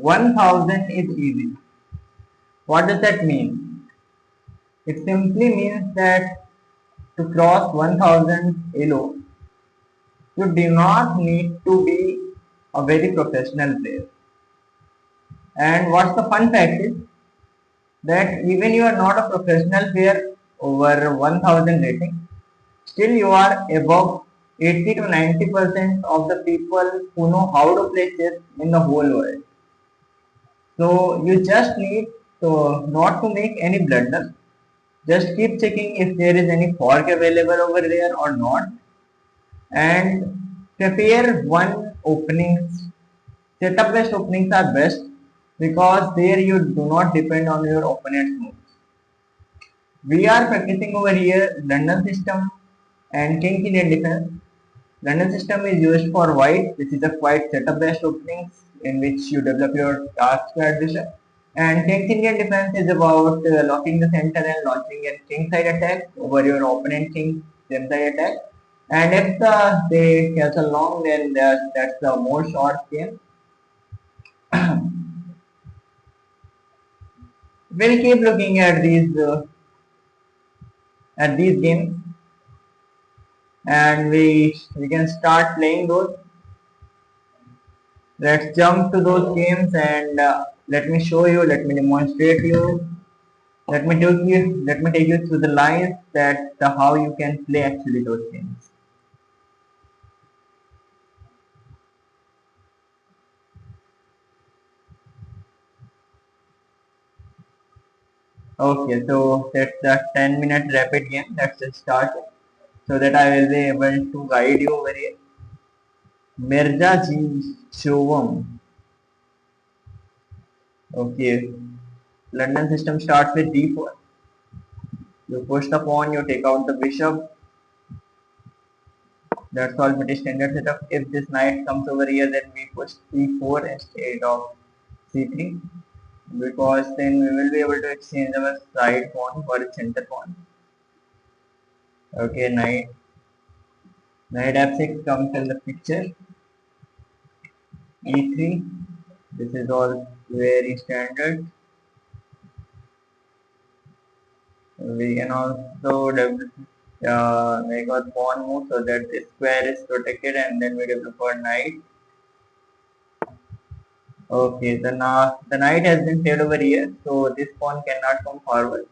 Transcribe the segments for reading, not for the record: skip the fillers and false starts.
1000 is easy. What does that mean? It simply means that to cross 1000 ELO, you do not need to be a very professional player. And what's the fun fact is that even you are not a professional player over 1000 rating, still you are above 80 to 90% of the people who know how to play chess in the whole world. So you just need to not to make any blunders. Just keep checking if there is any fork available over there or not, and prepare one openings. Setup based openings are best because there you do not depend on your opponent's moves. We are practicing over here London system and King Indian defense. London system is used for white. This is a quite setup based openings in which you develop your task square bishop. And King Indian defense is about locking the center and launching a king side attack over your opponent king gem side attack. And if they cancel long, then that's the more short game. We'll keep looking at these games, and we can start playing those. Let's jump to those games and let me show you. Let me demonstrate you. Let me take you through the lines that how you can play actually those games. Okay, so that's a 10-minute rapid game. Let's just start it so that I will be able to guide you over here. Mirza Ji Shivam. Okay, London system starts with d4. You push the pawn, you take out the bishop. That's all pretty standard setup. If this knight comes over here, then we push c4 instead of c3, because then we will be able to exchange our side pawn for a center pawn. Okay, knight f6 comes in the picture. e3. This is all very standard. We can also make our pawn move so that the square is protected, and then we develop our knight. Okay, the knight has been played over here, so this pawn cannot come forward,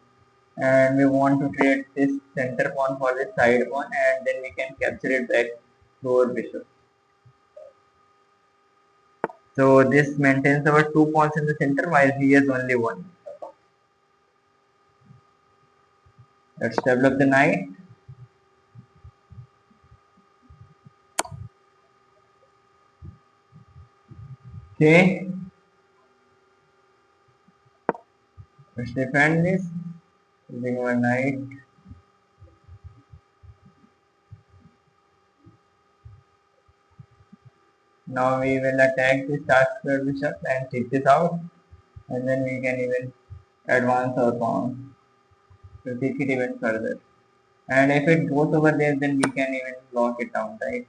and we want to trade this center pawn for this side pawn, and then we can capture it back to our bishop. So this maintains our two pawns in the center while he has only one. Let's develop the knight. Okay, let's defend this using our knight. Now we will attack this dark square bishop and take this out, and then we can even advance our pawn to take it even further. And if it goes over there, then we can even lock it down, right?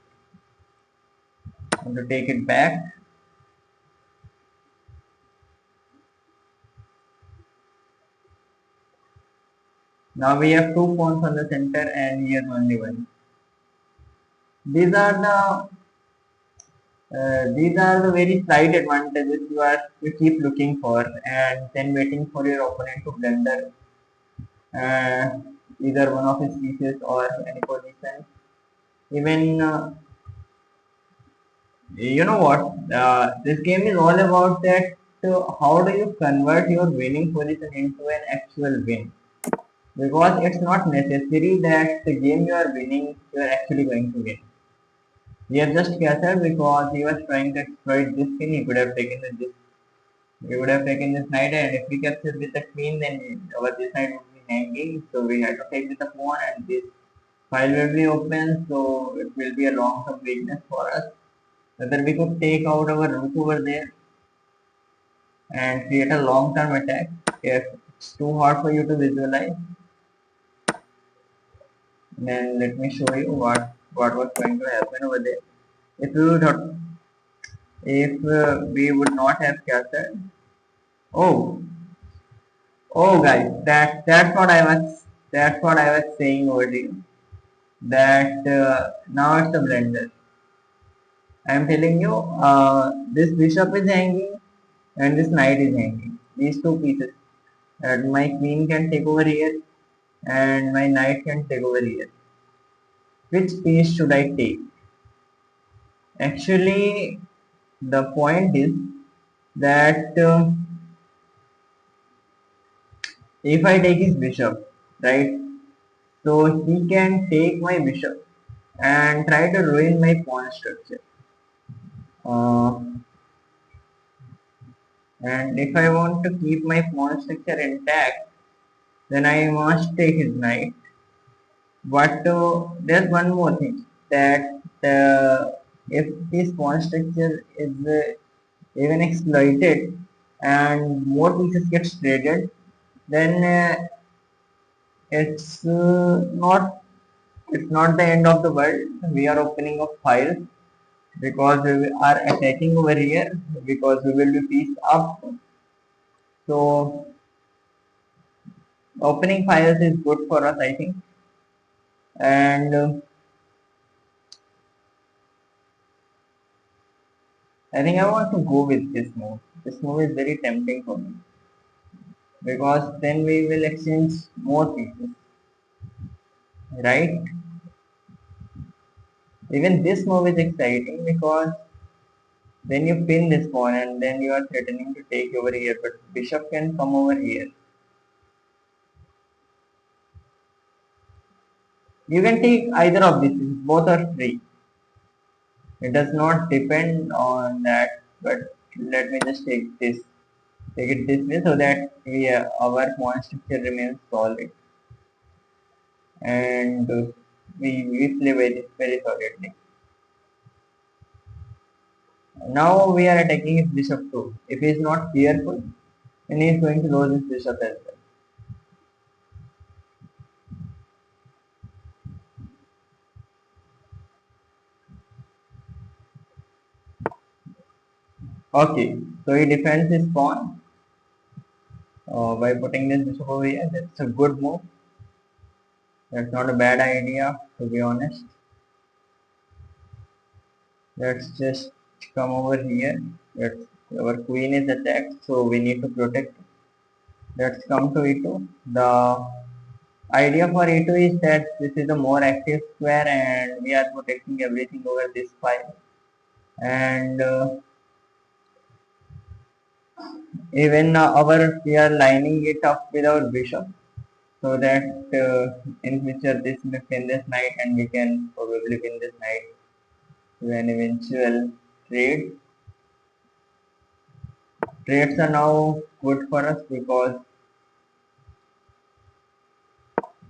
And to take it back, now we have two pawns on the center and he has only one. These are the very slight advantages you keep looking for, and then waiting for your opponent to blunder uh, either one of his pieces or any position. Even you know what? This game is all about that. How do you convert your winning position into an actual win? Because it's not necessary that the game you are winning, you are actually going to win. We have just gathered because he was trying to exploit this king. He could have taken this. He would have taken this knight, and if we captured with the queen, then our this knight would be hanging. So we had to take with the pawn, and this file will be open. So it will be a long-term weakness for us. Whether we could take out our rook over there and create a long-term attack. If it's too hard for you to visualize, then let me show you what was going to happen over there. If you would if we would not have captured. Oh, oh, guys, that's what I was saying over here. That now it's a blender. I am telling you, this bishop is hanging and this knight is hanging. These two pieces. And my queen can take over here and my knight can take over here. Which piece should I take? Actually, the point is that if I take his bishop, right? So he can take my bishop and try to ruin my pawn structure. Uh, and if I want to keep my pawn structure intact, then I must take his knight. But there's one more thing that if this pawn structure is even exploited and more pieces get traded, then it's not it's not the end of the world. We are opening up files because we are attacking over here because we will be pieced up. So opening files is good for us, I think. And I think I want to go with this move. This move is very tempting for me because then we will exchange more pieces, right? Even this move is exciting because then you pin this pawn and then you are threatening to take over here, but bishop can come over here. You can take either of these, both are free. It does not depend on that, but let me just take it this way so that our pawn structure remains solid and we play very solidly. Now we are attacking his bishop too. If he is not careful, then he is going to lose his bishop as well. Okay, so he defends his pawn by putting this bishop over here. That's a good move. That's not a bad idea, to be honest. Let's just come over here. Let's, our queen is attacked, so we need to protect. Let's come to e2. The idea for e2 is that this is a more active square and we are protecting everything over this file. And even we are lining it up with our bishop so that in future this may win this knight and we can probably win this knight to an eventual trade. Trades are now good for us because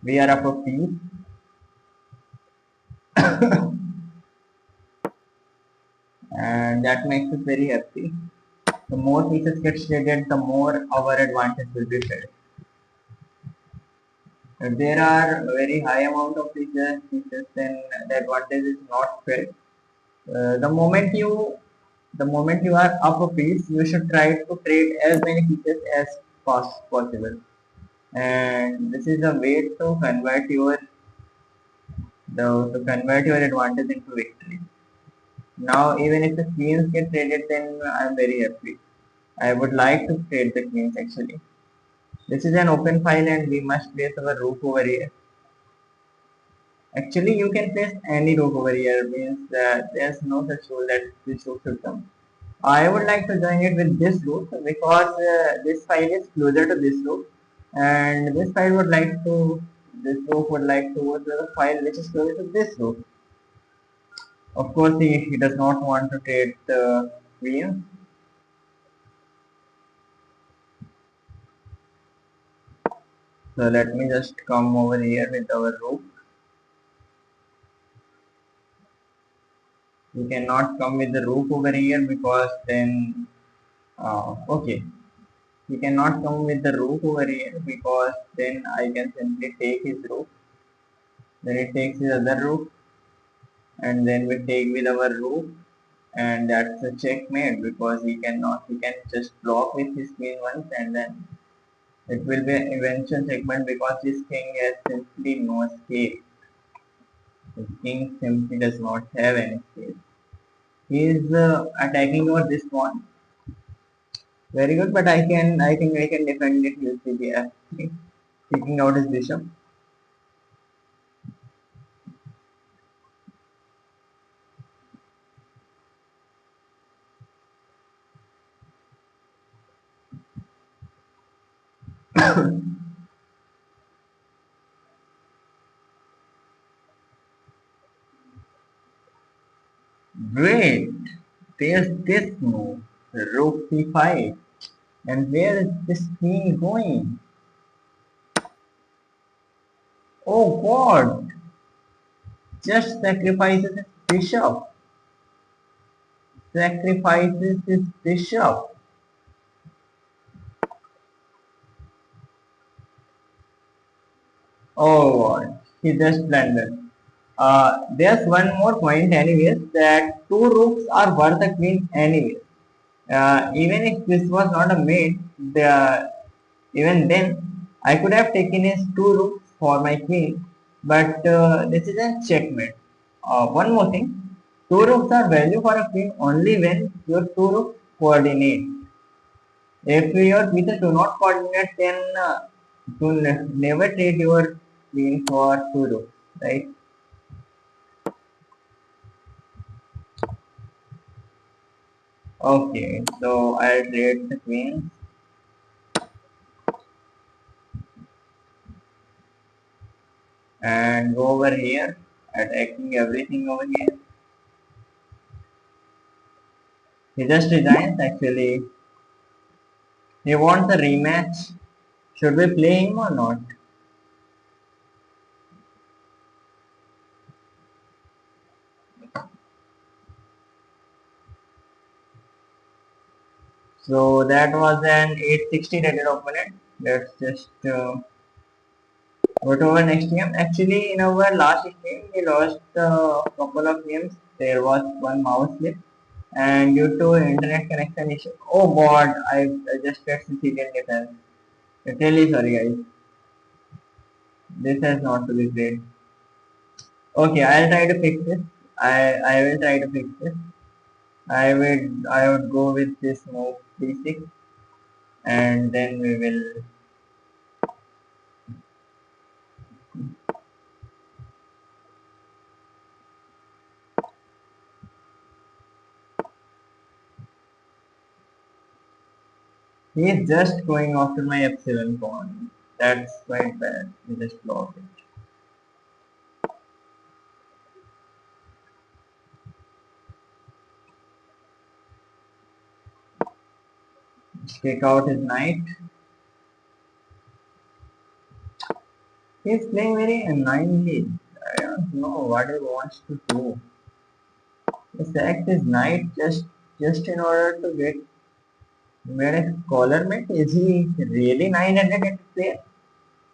we are up a piece and that makes us very happy. The more pieces get traded, the more our advantage will be felt. If there are very high amount of pieces, then the advantage is not felt. The moment you are up a piece, you should try to trade as many pieces as possible. And this is a way to convert your advantage into victory. Now, even if the queens get traded, then I'm very happy. I would like to trade the queens actually. This is an open file and we must place our rook over here. Actually, you can place any rook over here, means that there's no such rule that this rook should come. I would like to join it with this rook because this file is closer to this rook and this rook would like to go to the file which is closer to this rook. Of course, he does not want to trade the queen. So let me just come over here with our rook. You cannot come with the rook over here because then okay, you cannot come with the rook over here because then I can simply take his rook, then it takes his other rook and then we take with our rook and that's a checkmate because he can just block with his queen once and then it will be an eventual checkmate because his king has simply no escape. The king simply does not have any escape. He is attacking over this pawn. Very good, but I think I can defend it with the f3, taking out his bishop. Great. There's this move, rook c5. And where is this queen going? Oh God! Just sacrifices his bishop. Sacrifices his bishop. Oh God! He just blundered. There's one more point, anyways, that two rooks are worth a queen, anyways. Even if this was not a mate, even then I could have taken his two rooks for my queen, but this is a checkmate. One more thing, two rooks are value for a queen only when your two rooks coordinate. If your pieces do not coordinate, then you never trade your queen for two rooks, right? Okay, so I'll trade the queen and go over here, attacking everything over here. He just resigns actually. He wants a rematch. Should we play him or not? So that was an 860 rated opponent. Let's just go to our next game. Actually, in our last game, we lost a couple of games. There was one mouse slip, and due to internet connection issue. Oh God, I just got Sicilian defense. Really sorry, guys. This has not to be great. Okay, I'll try to fix this. I will try to fix this. I would go with this move d6 and then we will. He is just going after my epsilon pawn. That's quite bad. We just block it. Just take out his knight. He's playing very annoyingly. I don't know what he wants to do. He sacked his knight just in order to get made a scholar mate. Is he really 900 player?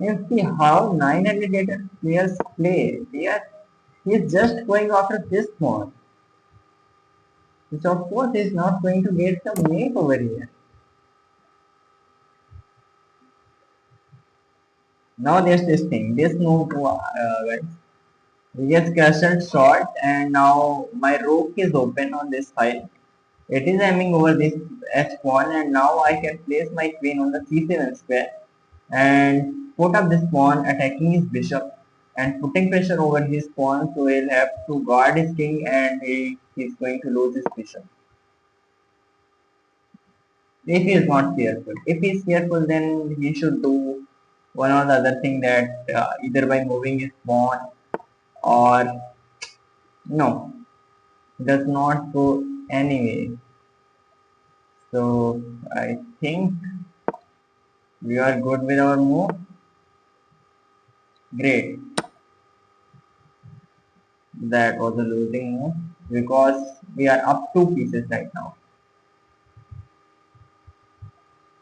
You see how 900 players play. He's just going after this pawn. Which of course is not going to get the mate over here. Now there's this thing. This move to guys. We just castled short and now my rook is open on this file. It is aiming over this h pawn and now I can place my queen on the c7 square and put up this pawn attacking his bishop and putting pressure over his pawn, so he'll have to guard his king and he's going to lose his bishop. If he is not careful. If he is careful, then he should do one or the other thing, that either by moving his pawn or no, does not go anyway. So I think we are good with our move. Great. That was a losing move because we are up two pieces right now.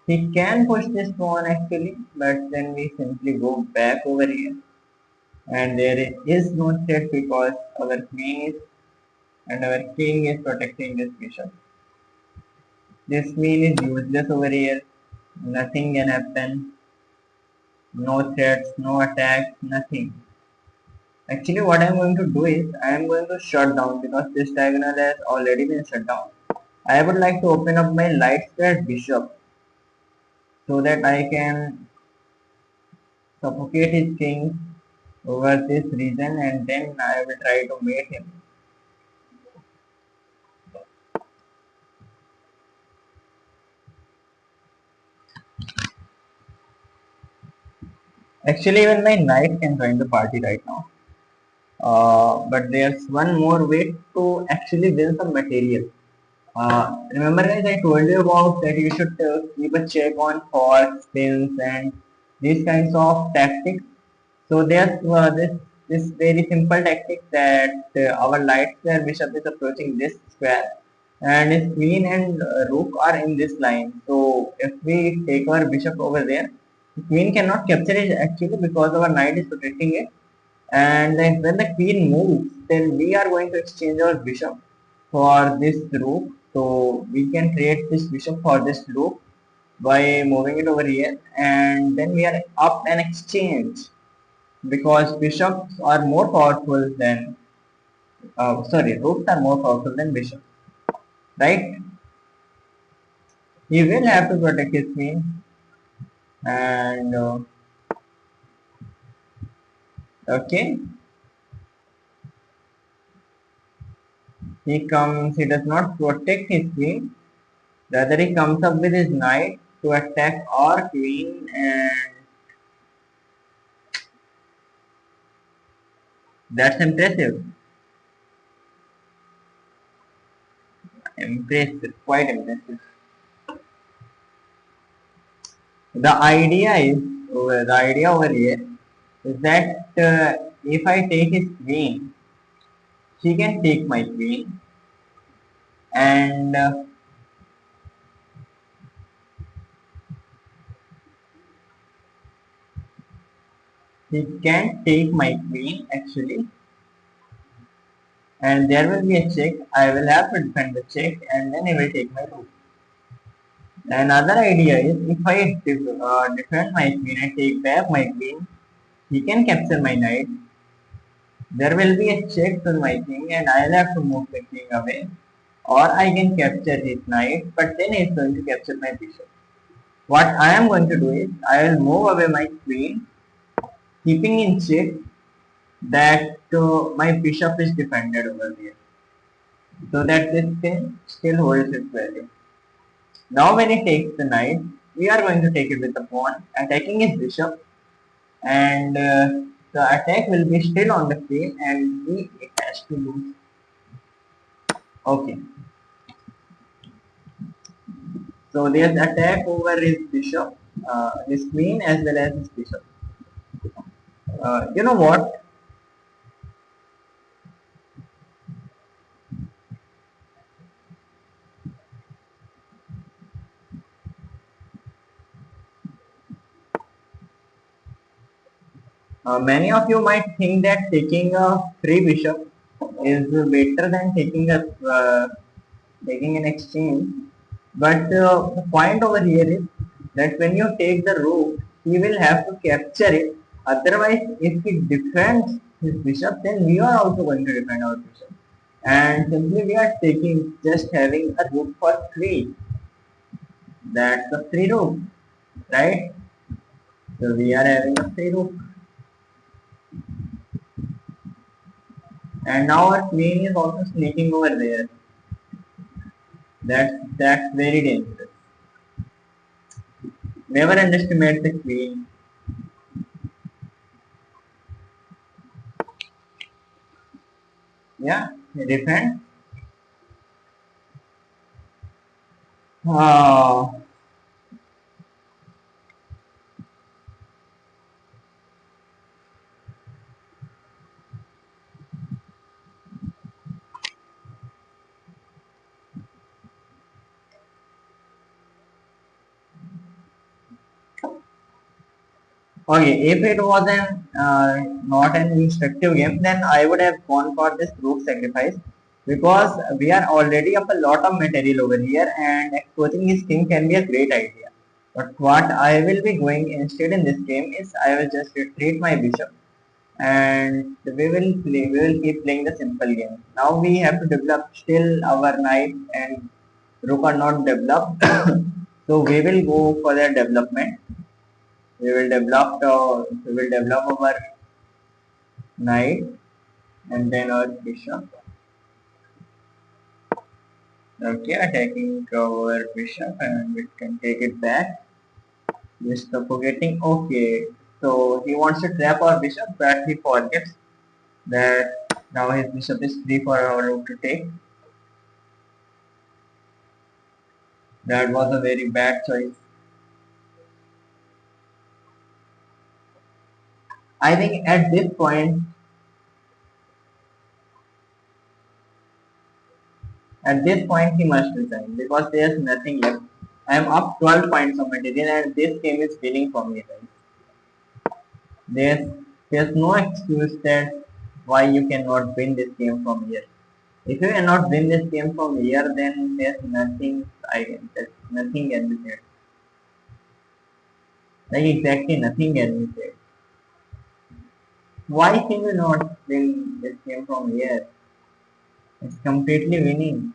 He can push this pawn actually, but then we simply go back over here. And there is no threat because our queen is and our king is protecting this bishop. This queen is useless over here. Nothing can happen. No threats, no attacks, nothing. Actually, what I am going to do is I am going to shut down because this diagonal has already been shut down. I would like to open up my light square bishop so that I can suffocate his king over this region and then I will try to mate him. Actually, even my knight can join the party right now. But there's one more way to actually win some material. Remember guys, I told you about that you should keep a check on forks, spins and these kinds of tactics. So there's this very simple tactic that our light square bishop is approaching this square and his queen and rook are in this line. So if we take our bishop over there, the queen cannot capture it actually because our knight is protecting it. And then when the queen moves, then we are going to exchange our bishop for this rook. So we can create this bishop for this rook by moving it over here, and then we are up an exchange because bishops are more powerful than rooks are more powerful than bishops, right? He will have to protect his queen, and okay, he does not protect his queen. Rather, he comes up with his knight to attack our queen, and that's impressive. Impressive, quite impressive. The idea over here is that if I take his queen, she can take my queen, and he can take my queen actually, and there will be a check. I will have to defend the check, and then he will take my rook. Another idea is if I defend my queen and take back my queen, he can capture my knight. There will be a check on my king, and I'll have to move the king away, or I can capture his knight, but then he's going to capture my bishop. What I am going to do is I will move away my queen, keeping in check that my bishop is defended over there, so that this king still holds its value. Now when he takes the knight, we are going to take it with the pawn, attacking his bishop, and the attack will be still on the queen, and he has to lose. Okay, so there's attack over his bishop, his queen as well as his bishop. You know what? Many of you might think that taking a free bishop is better than taking an exchange. But the point over here is that when you take the rook, he will have to capture it. Otherwise, if he defends his bishop, then we are also going to defend our bishop. And simply we are taking just having a rook for free. That's a free rook, right? So we are having a free rook. And now our queen is also sneaking over there. That's very dangerous. Never underestimate the queen. Yeah, defend. Uh, okay, if it was an not an instructive game, then I would have gone for this rook sacrifice. because we are already up a lot of material over here and exposing his king can be a great idea. But what I will be going instead in this game is I will just retreat my bishop and we will keep playing the simple game. Now we have to develop still our knight and rook are not developed. So we will go for their development. We will develop our knight and then our bishop. Okay, attacking our bishop and we can take it back. Just forgetting. Okay, so he wants to trap our bishop, but he forgets that now his bishop is free for our rook to take. That was a very bad choice. I think at this point he must resign because there's nothing left. I am up 12 points of material and this game is winning for me, guys. There's no excuse that why you cannot win this game from here. If you cannot win this game from here, then there's nothing can be said. Like exactly nothing can be said. Why can you not win this game from here? It's completely winning,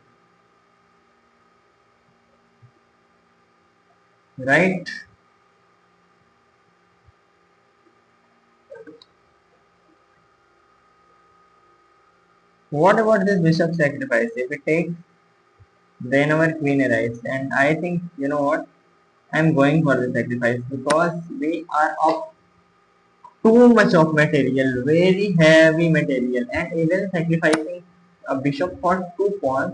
right? What about this bishop sacrifice? If it takes, then our queen arrives, and I think you know what? I'm going for the sacrifice because we are up too much of material, very heavy material, and even sacrificing a bishop for 2 pawns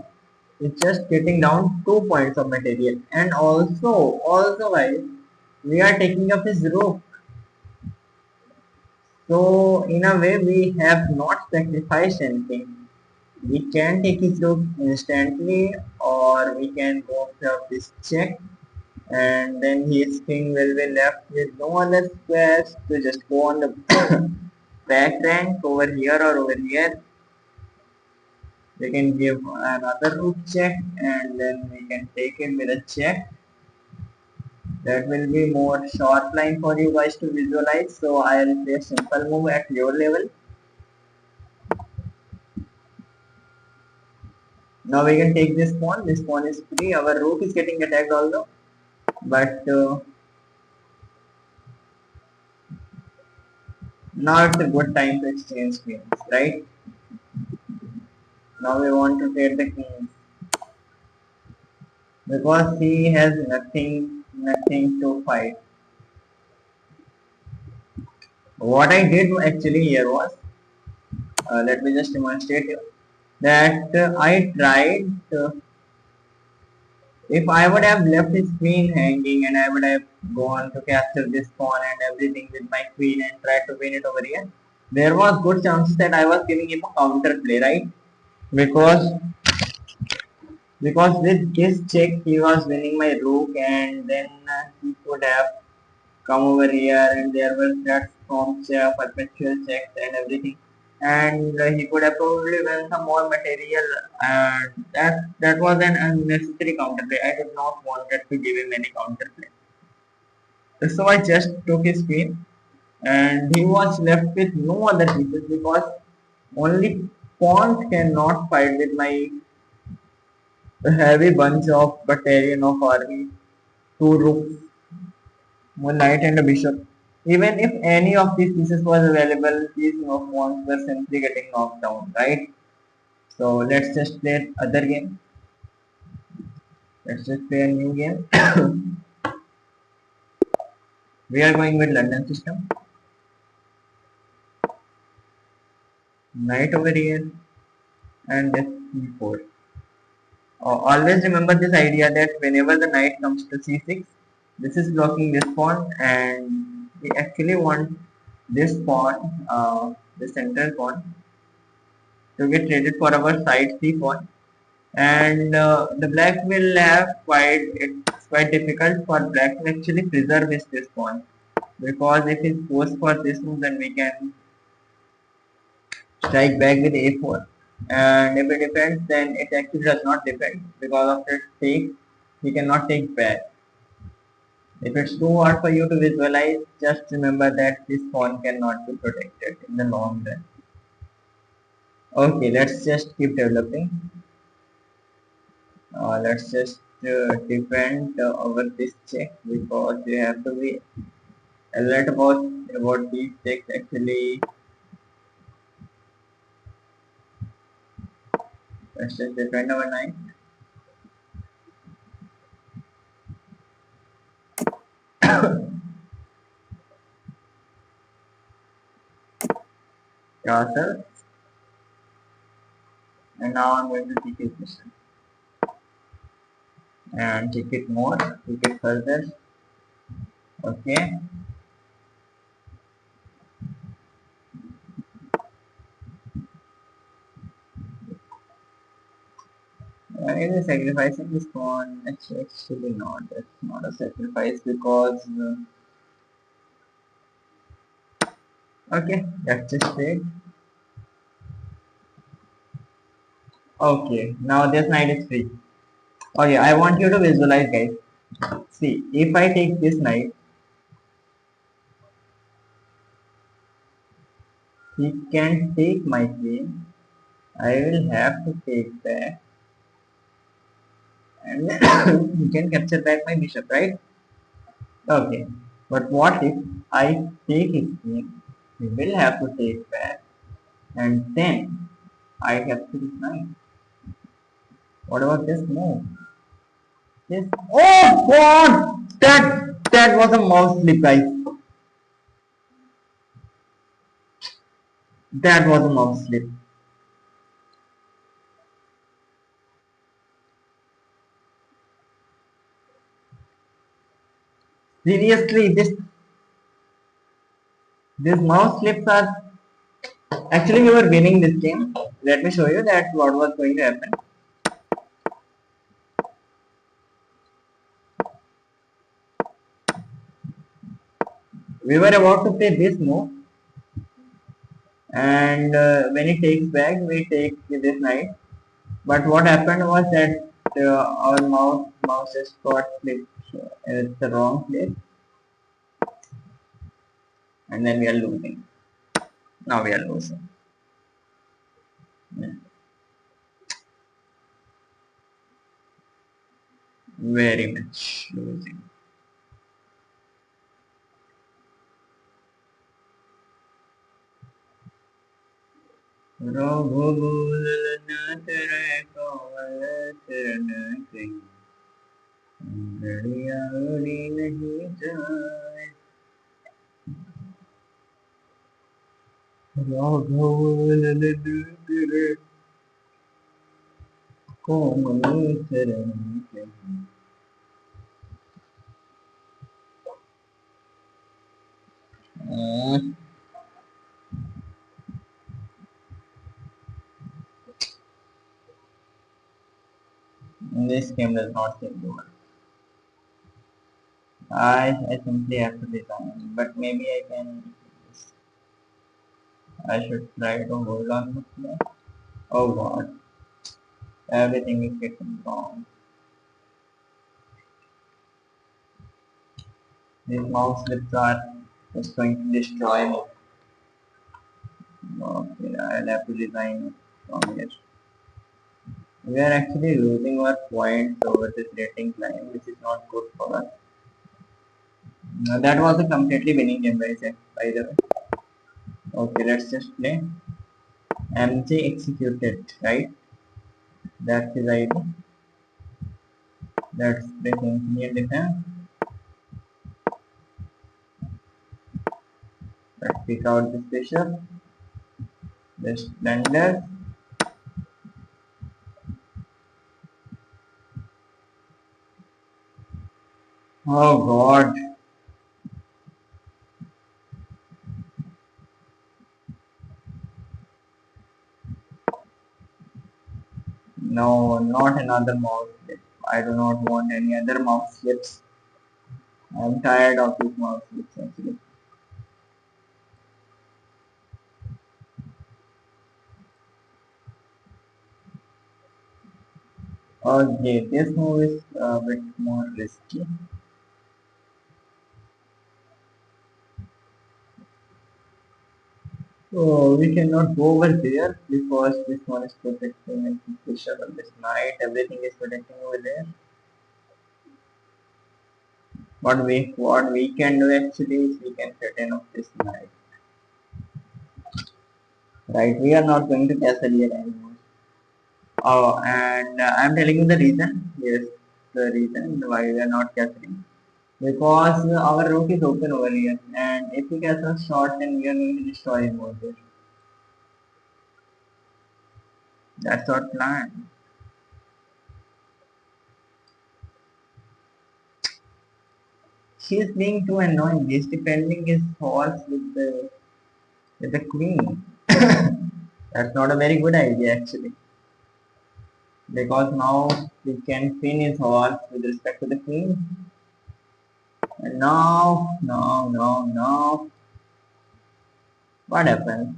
is just getting down 2 points of material. And also guys, we are taking up his rook. So in a way, we have not sacrificed anything. We can take his rook instantly, or we can go for this check, and then his king will be left with no other squares to just go on the back rank over here or over here. We can give another rook check and then we can take it with a check. That will be more short line for you guys to visualize. So I will play a simple move at your level. Now we can take this pawn. This pawn is free. Our rook is getting attacked although, but now it's a good time to exchange queens, right? Now we want to take the queens because he has nothing to fight. What I did actually here was, let me just demonstrate here, that I tried, if I would have left his queen hanging and I would have gone to capture this pawn and everything with my queen and tried to win it over here, there was good chances that I was giving him a counter play, right? Because with this check he was winning my rook and then he could have come over here and there were threats from perpetual checks and everything, and he could have probably won some more material, and that was an unnecessary counterplay. I did not wanted to give him any counterplay, so I just took his queen and he was left with no other pieces because only pawns cannot fight with my heavy bunch of battalion of army, two rooks, one knight and a bishop. Even if any of these pieces was available, these pawns were simply getting knocked down, right? So let's just play other game. Let's just play a new game. We are going with London system. Knight over here and this c4. Always remember this idea that whenever the knight comes to c6, this is blocking this pawn, and we actually want this pawn, the central pawn, to get traded for our side c pawn, and the black will have it's quite difficult for black to actually preserve this pawn, because if it goes for this move then we can strike back with a4. and if it depends, then it actually does not depend because of its take. You cannot take back. If it's too hard for you to visualize, just remember that this phone cannot be protected in the long run. Okay, let's just keep developing. Let's just defend over this check because we have to be alert about these checks actually. Let's just defend our knight. Castle, and now I'm going to take it mission and take it more, take it further. Okay, is it sacrificing this pawn? Actually not. It's not a sacrifice because okay, that's just it. Okay, now this knight is free. Okay, I want you to visualize, guys. See, if I take this knight, he can take my queen. I will have to take back, and he can capture back my bishop, right? Okay, but what if I take his queen? He will have to take back, and then I capture his knight. What about this move? This. Oh God! That was a mouse slip, guys. That was a mouse slip. Seriously, these mouse slips are actually we were winning this game. Let me show you that what was going to happen. We were about to play this move, and when it takes back, we take this knight. But what happened was that our mouse just got clicked at the wrong place, and then we are losing. Now we are losing. Yeah. Very much losing. Raghu बोल न तेरे कोमल चरण की घड़ियां उड़ी नहीं जाए राघव बोल न तेरे कोमल चरण की this game does not seem to work. I simply have to design, but maybe I can. I should try to hold on to that. Oh God, everything is getting wrong. These mouse slips are just going to destroy me. Okay, I'll have to design it from here. We are actually losing our points over this rating climb, which is not good for us. That was a completely winning game, by the way. Okay, let's just play. MJ executed, right? That's his ID. Let's play Infinite Defense. Let's pick out this bishop. This blender. Oh God. No, not another mouse slip. I do not want any other mouse slips. I'm tired of these mouse slips actually. Okay, this move is a bit more risky. So we cannot go over there because this one is protecting and bishop on this knight. Everything is protecting over there. What we can do actually is we can threaten off this knight. Right, we are not going to castle here anymore. Oh, and I'm telling you the reason. Yes, the reason why we are not castling. Because our rook is open over here, and if we castle short, then we are going to destroy him over there. That's our plan. She's being too annoying. He's defending his horse with the queen. That's not a very good idea actually. Because now we can pin his horse with respect to the queen. And now, what happened?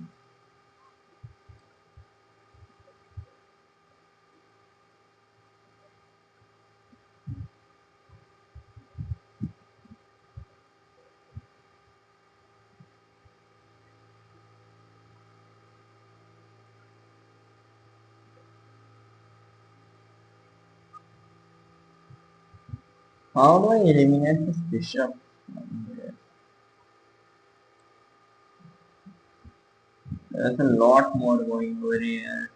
How do I eliminate this bishop? There's a lot more going over here.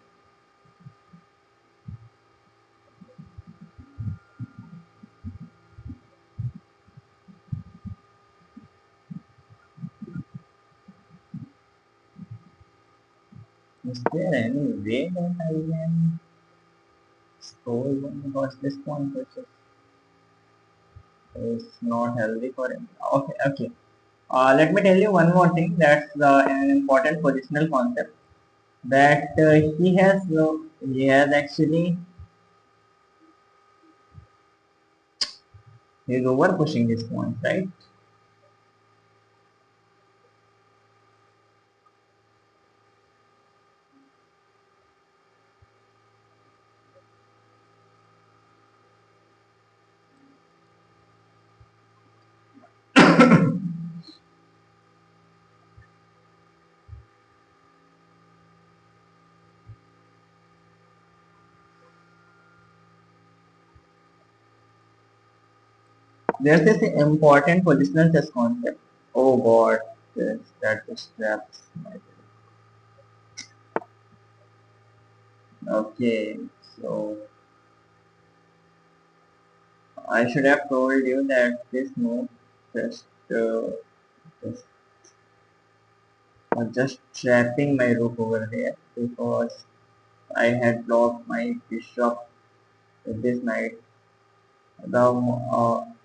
Is there any way that I can score one? Because this point is not healthy for him. Okay, okay. Let me tell you one more thing. That's an important positional concept that he has actually he's over pushing this point, right? There's this important positional chess concept. Oh God, that distracts my. Okay, so I should have told you that this move just just, just trapping my rook over there because I had blocked my bishop with this knight.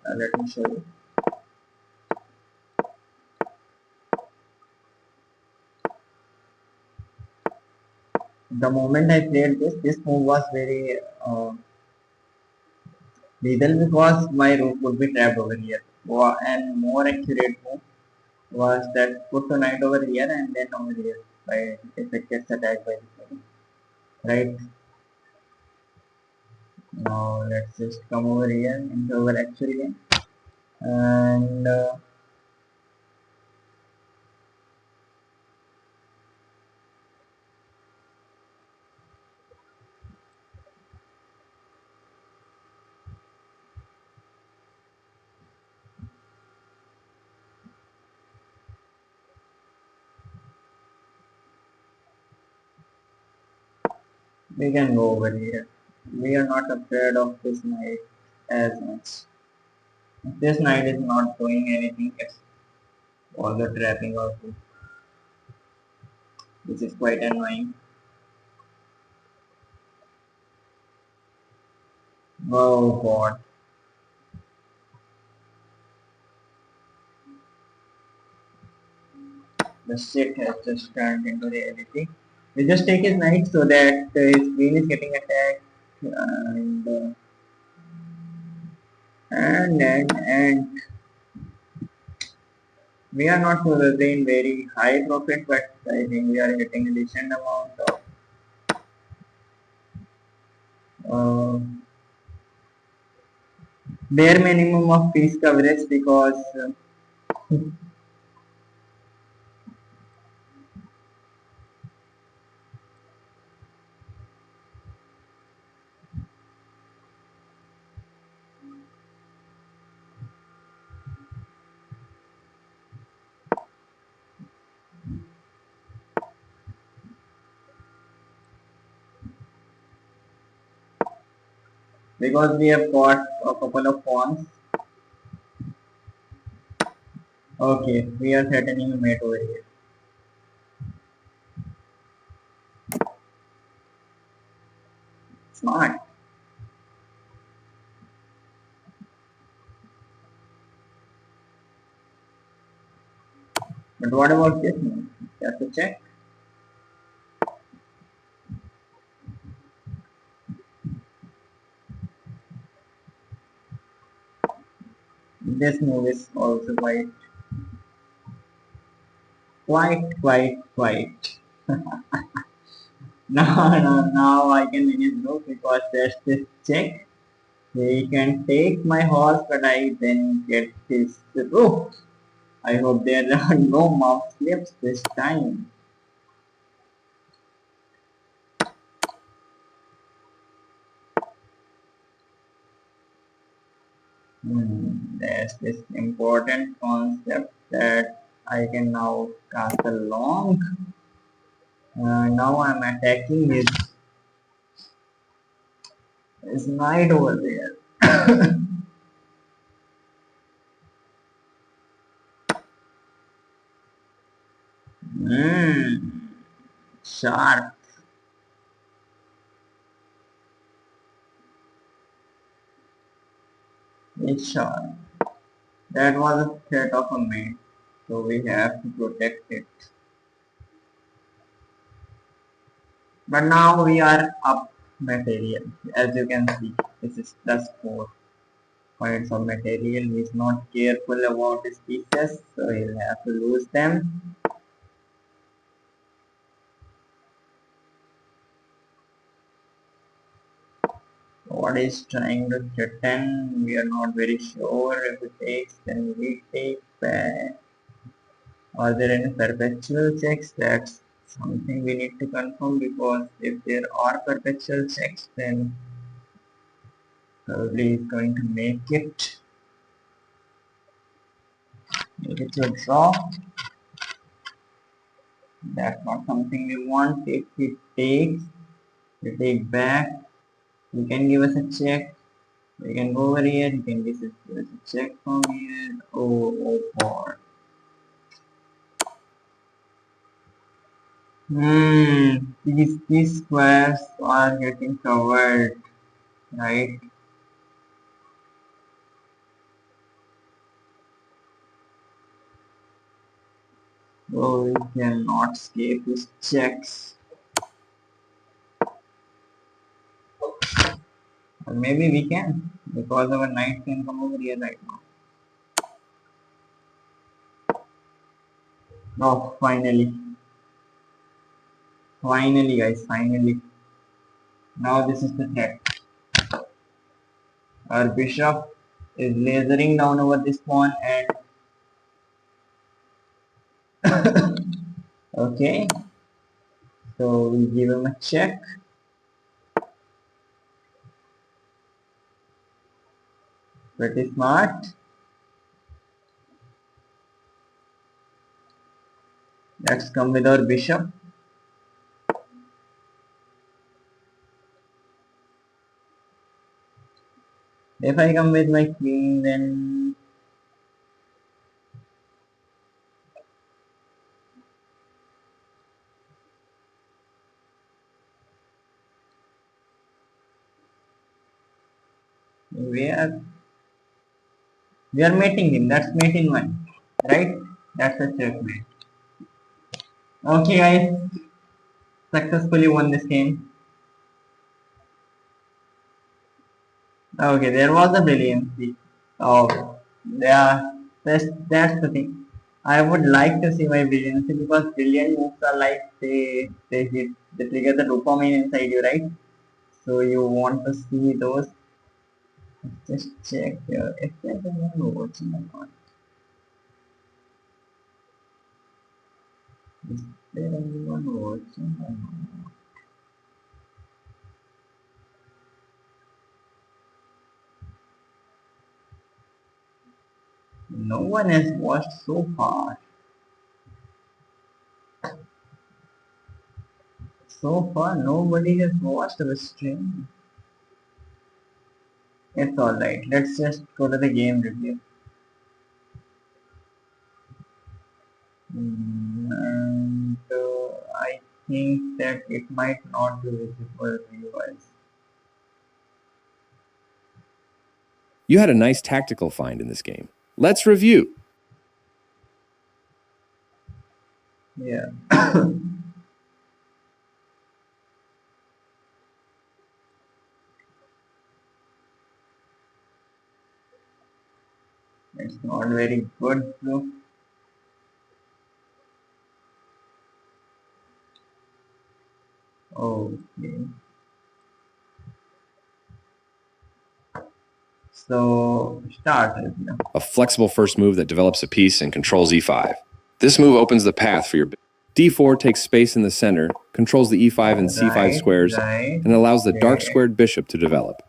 Let me show you. The moment I played this move was very lethal because my rook would be trapped over here. And more accurate move was that put the knight over here and then over here, by if it gets attacked by this enemy. Right, now let's just come over here into our actual game, and we can go over here. We are not afraid of this knight as much. This knight is not doing anything, it's all the trapping of it, which is quite annoying. Oh God, the shit has just turned into reality. We just take his knight so that his queen is getting attacked, and we are not probably in very high profit, but I think we are getting a decent amount of bare minimum of piece coverage because we have got a couple of fonts. Okay, we are threatening a mate over here. Smart. But what about this one? Just to check. This move is also quite. Now I can finish move because there's this check. He can take my horse, but I then get his rook. I hope there are no mouse slips this time. There's this important concept that I can now castle long. Now I'm attacking his knight over there. Hmm, sharp. It's sharp. That was a threat of a mate, so we have to protect it. But now we are up material. As you can see, this is plus 4 points of material. He is not careful about his pieces, so he'll have to lose them. What is trying to threaten? We are not very sure. If it takes, then we take back. Are there any perpetual checks? That's something we need to confirm, because if there are perpetual checks, then probably is going to make it to a draw. That's not something we want. If it takes, we take back. You can give us a check. We can go over here. You can give us a check from here. Oh God. These squares are getting covered, right? So we cannot escape these checks. Or maybe we can, because our knight can come over here right now. No, finally. Finally, guys, finally. Now this is the threat. Our bishop is lasering down over this pawn, and okay, so we give him a check. Pretty smart. Let's come with our bishop. If I come with my queen, then we are mating him. That's mating one, right? That's a checkmate. Okay, guys, successfully won this game. Okay, there was a brilliancy. Oh, yeah, that's the thing. I would like to see my brilliancy, because brilliant moves are like they trigger the dopamine inside you, right? So you want to see those. Just check here if there's anyone watching or not. Is there anyone watching or not? No one has watched so far. So far, nobody has watched the stream. It's alright. Let's just go to the game review. And I think that it might not be visible for you guys. You had a nice tactical find in this game. Let's review. Yeah. It's not very good though. Okay. So start review. A flexible first move that develops a piece and controls e5. This move opens the path for your d4 takes space in the center, controls the e5 and c5 squares, and allows the dark squared bishop to develop.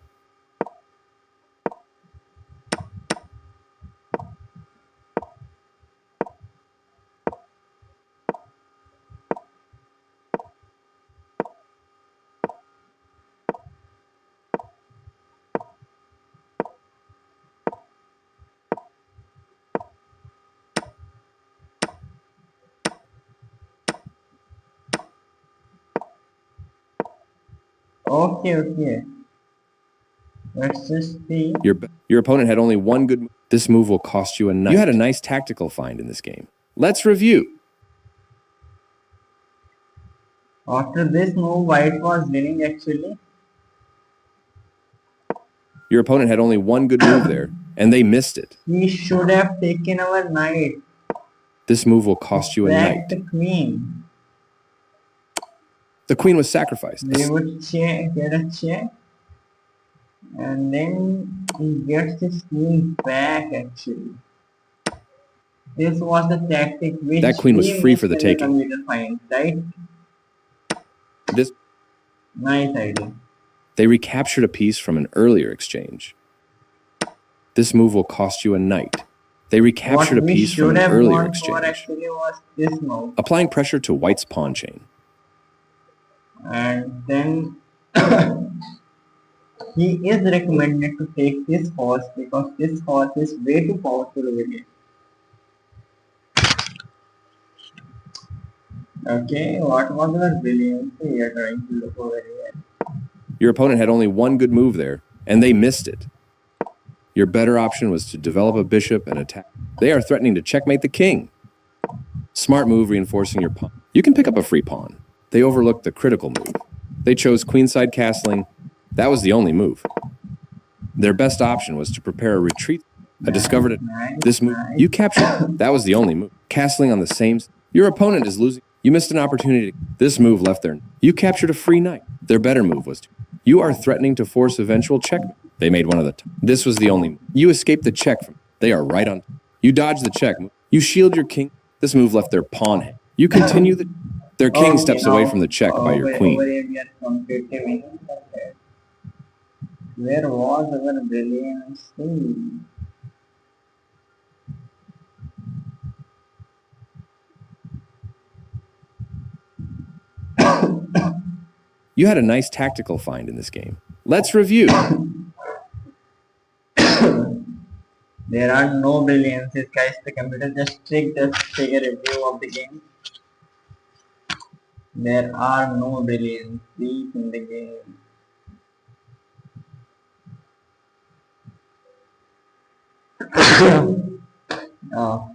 Okay. Let's just see. Your opponent had only one good move. This move will cost you a knight. You had a nice tactical find in this game. Let's review. After this move, white was winning actually. Your opponent had only one good move there, and they missed it. He should have taken our knight. This move will cost you a knight. The queen. The queen was sacrificed. They would get a check. And then he gets his queen back actually. This was the tactic which that queen was free for the taking. Find, right? This nice idea. They recaptured a piece from an earlier exchange. This move will cost you a knight. They recaptured a piece from an earlier exchange. Was this move. Applying pressure to white's pawn chain. And then he is recommended to take this horse because this horse is way too powerful over here. Okay, what was our brilliance? We are trying to look over here. Your opponent had only one good move there, and they missed it. Your better option was to develop a bishop and attack. They are threatening to checkmate the king. Smart move reinforcing your pawn. You can pick up a free pawn. They overlooked the critical move. They chose queenside castling. That was the only move. Their best option was to prepare a retreat. I discovered it. This move, you captured. That was the only move. Castling on the same. Your opponent is losing. You missed an opportunity. This move left there. You captured a free knight. Their better move was to. You are threatening to force eventual checkmate. They made one of the. This was the only move. You escaped the check. They are right on. You dodge the check. You shield your king. This move left their pawn hand. You continue the. Their king steps away from the check by your queen. Where was our brilliance? You had a nice tactical find in this game. Let's review. There are no brilliances, guys. The computer just take a review of the game. There are no brilliances in the game. Oh.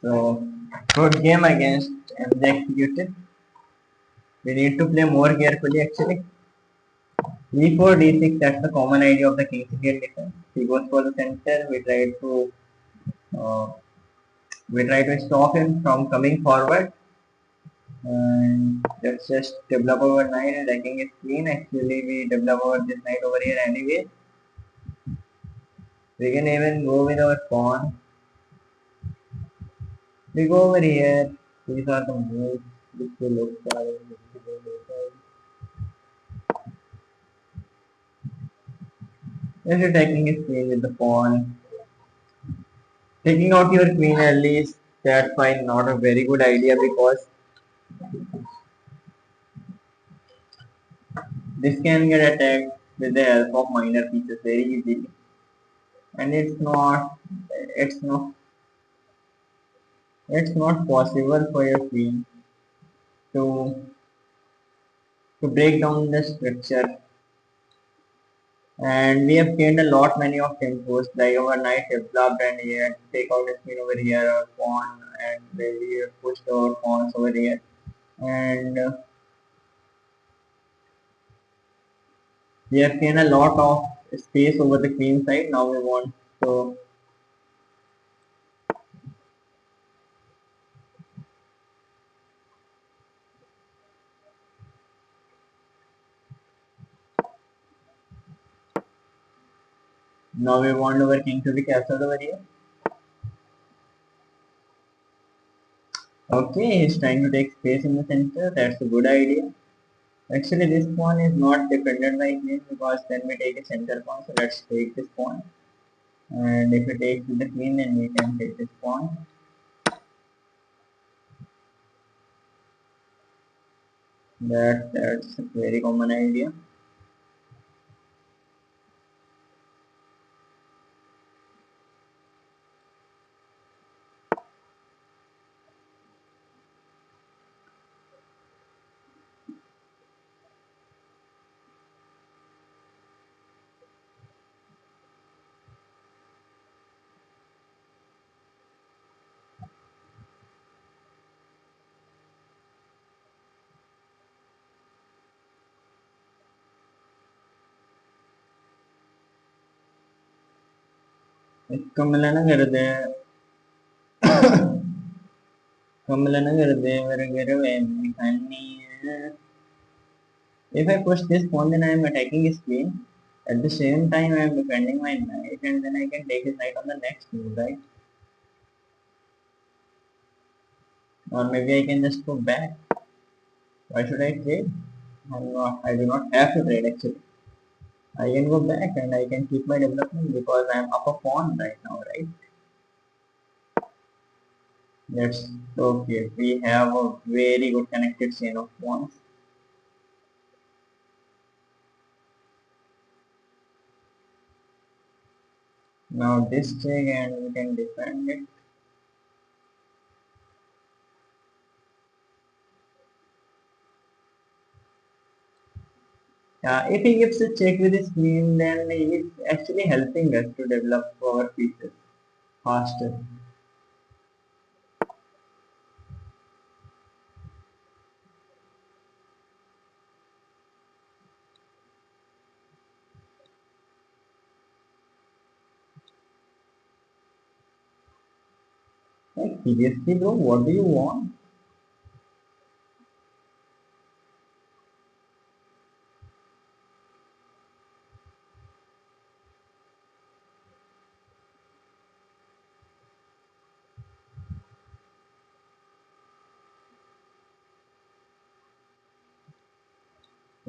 So, good game against MJ executed. We need to play more carefully actually. E4, D6, that's the common idea of the King's Indian defense. He goes for the center, we try to stop him from coming forward. And let's just develop our knight and attacking his queen. Actually, we develop our this knight over here anyway. We can even go with our pawn. We go over here. These are the moves which we look for. If you're attacking his queen with the pawn, taking out your queen early is that fine not a very good idea because this can get attacked with the help of minor pieces very easily. And it's not possible for your queen to break down the structure. And we have gained a lot many of tempos like our knight developed and he had to take out his queen over here or pawn, and we have pushed our pawns over here. And we have gained a lot of space over the queen side. Now we want to now we want our king to be captured over here. Okay, he's trying to take space in the center. That's a good idea. Actually, this pawn is not defended by queen because then we take a center pawn. So let's take this pawn. And if we take with the queen, then we can take this pawn. That's a very common idea. കമ്മലാണ് വെറുതെ കമ്മലാണ് വെറുതെ വെറുതെ if I push this pawn, then I am attacking his queen. At the same time, I am defending my knight, and then I can take his knight on the next move, right? Or maybe I can just go back. Why should I trade? I do not have to trade actually. I can go back and I can keep my development because I am up a pawn right now, right? That's okay. We have a very good connected chain of pawns. Now this check and we can defend it. If he gives a check with his queen, then he is actually helping us to develop our pieces faster. Like seriously, bro, what do you want?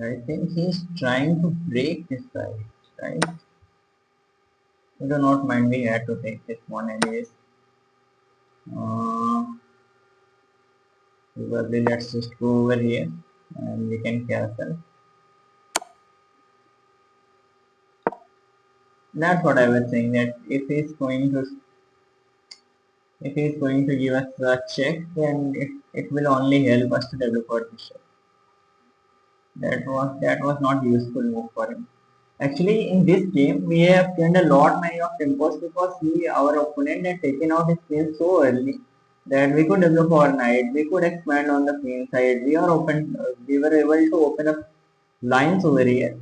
I think he's trying to break this side, right? I do not mind. We had to take this one anyways. Uh, Probably let's just go over here and we can cancel. That's what I was saying, that if he's going to give us a check, then it will only help us to develop our check. That was not useful move for him. Actually, in this game, we have gained a lot many of tempos because our opponent had taken out his queen so early that we could develop our knight, we could expand on the queen side. We were able to open up lines over here,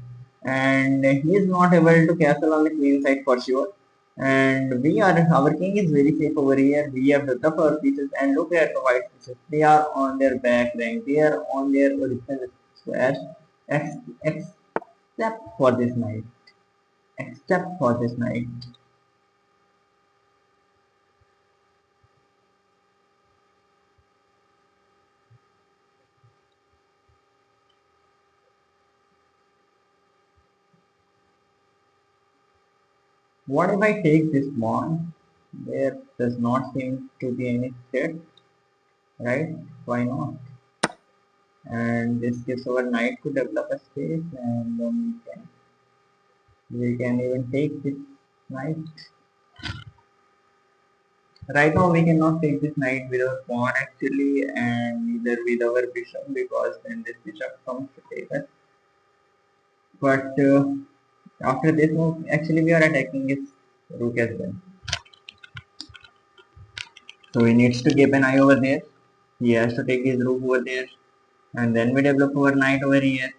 and he is not able to castle on the queen side for sure. And our king is very safe over here. We have developed our pieces and look at the white pieces. They are on their back rank. They are on their original squares. Ex- except for this knight. Except for this knight. What if I take this pawn? There does not seem to be any threat, right? Why not? And this gives our knight to develop a space, and then we can even take this knight. Right now we cannot take this knight with our pawn actually, and neither with our bishop, because then this bishop comes to take us. But after this move, actually we are attacking his rook as well. So he needs to keep an eye over there. He has to take his rook over there, and then we develop our knight over here.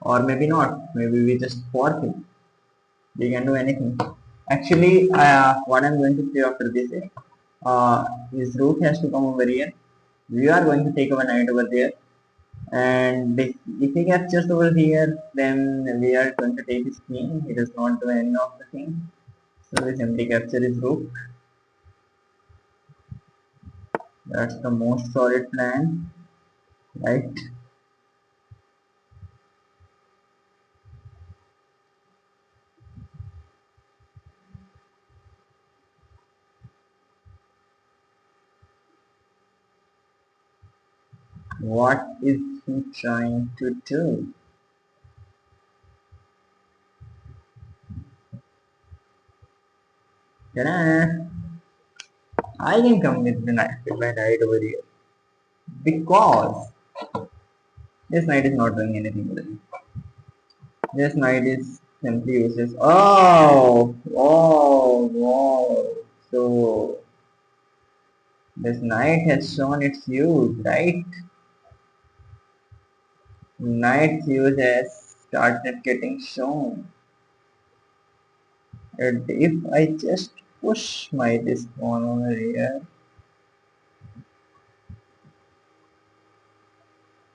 Or maybe not. Maybe we just fork him. We can do anything. Actually, what I'm going to play after this is his rook has to come over here. We are going to take our knight over there, and if he captures over here, then we are going to take his king. He does not do any of the things, so we simply capture his rook. That's the most solid plan, right? What is he trying to do? Ta-da! I can come with my knight over here because this knight is not doing anything with it. This knight is simply useless. Oh, oh, wow. So this knight has shown its use, right? Knight's use has started getting shown. And if I just push my this pawn over here,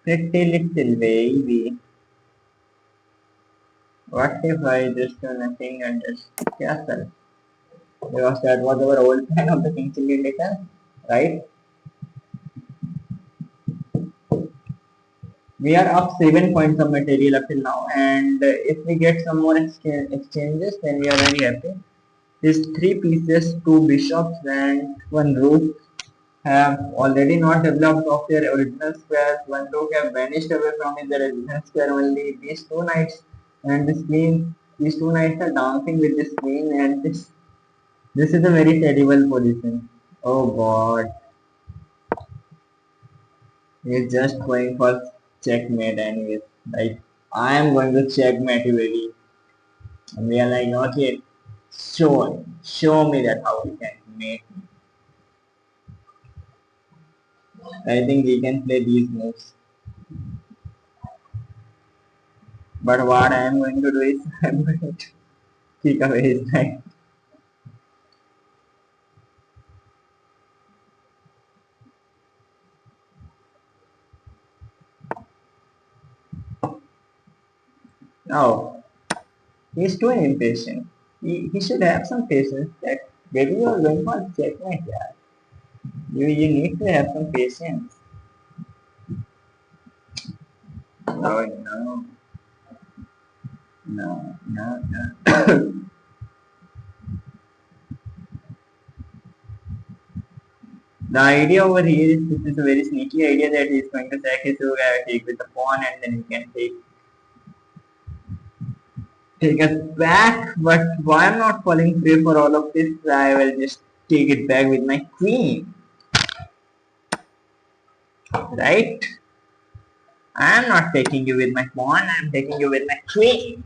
pretty little baby. What if I just do nothing and just castle? Because that was our old plan of the King Chili defense, right? We are up 7 points of material up till now, and if we get some more exchanges, then we are very happy. These 3 pieces, 2 bishops and 1 rook have already not developed of their original squares. 1 rook have vanished away from their original square. Only these 2 knights and this queen, these 2 knights are dancing with this queen, and this is a very terrible position. Oh god, he's just going for checkmate anyways. Like, I am going to checkmate you, baby. And we are like, okay, show me that how you can make me. I think we can play these moves. But what I am going to do is I'm going to kick away his knight. Now, he's too impatient. He should have some patience. That maybe you are going for checkmate, yeah. You need to have some patience. No, no, no. The idea over here is this is a very sneaky idea that he's going to sack his rook, take with the pawn, and then he can take us back. But why I'm not falling prey for all of this, I will just take it back with my queen. Right? I'm not taking you with my pawn, I'm taking you with my queen.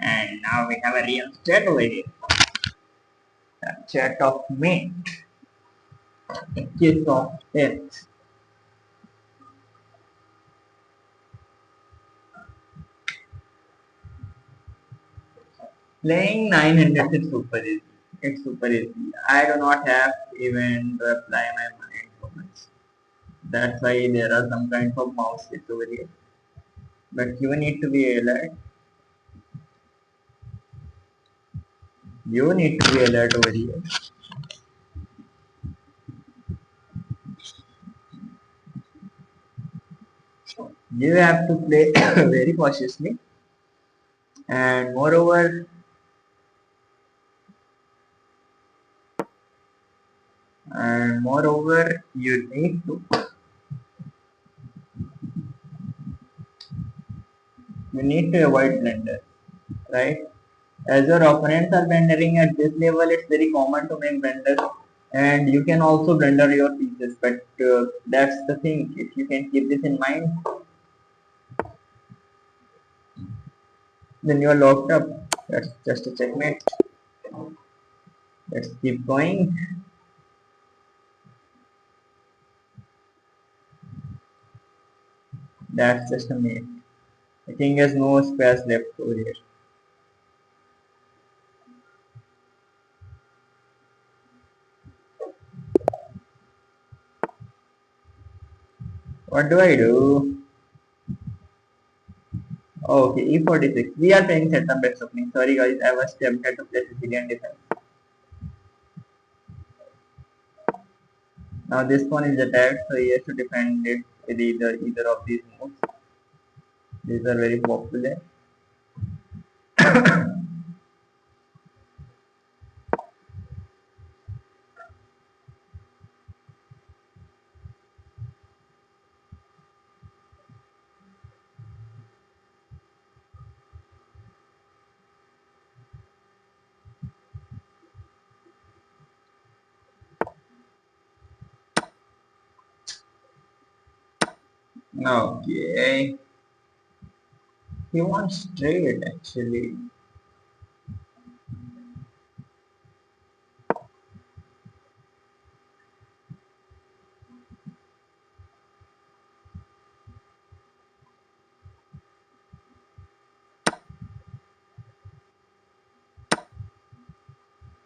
And now we have a real threat over here. A threat of mate. A kiss of death. Playing 900 is super easy. It's super easy. I do not have even to apply my mind so much. That's why there are some kinds of mouse tricks over here. But you need to be alert. You need to be alert over here. You have to play very cautiously, and moreover, you need to avoid blunders, right? As your opponents are blundering at this level, it's very common to make blunders, and you can also blunder your pieces. But that's the thing. If you can keep this in mind, then you are locked up. That's just a checkmate. Let's keep going. That's just a mate. The king has no space left over here. What do I do? Okay, e46. We are playing setup best opening. Sorry guys, I was tempted to play Sicilian defense. Now this one is attacked, so he has to defend it with either of these moves. These are very popular. Okay. He wants trade actually.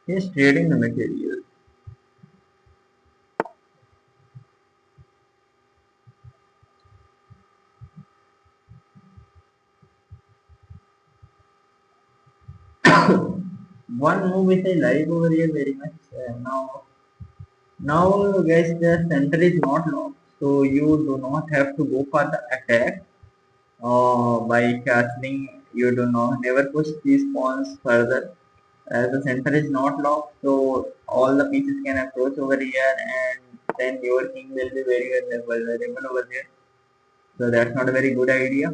He's trading the material. One move which I like over here very much. Now guys, the center is not locked, so you do not have to go for the attack. By castling, you do not never push these pawns further. As the center is not locked, so all the pieces can approach over here, and then your king will be very vulnerable over there. So that's not a very good idea.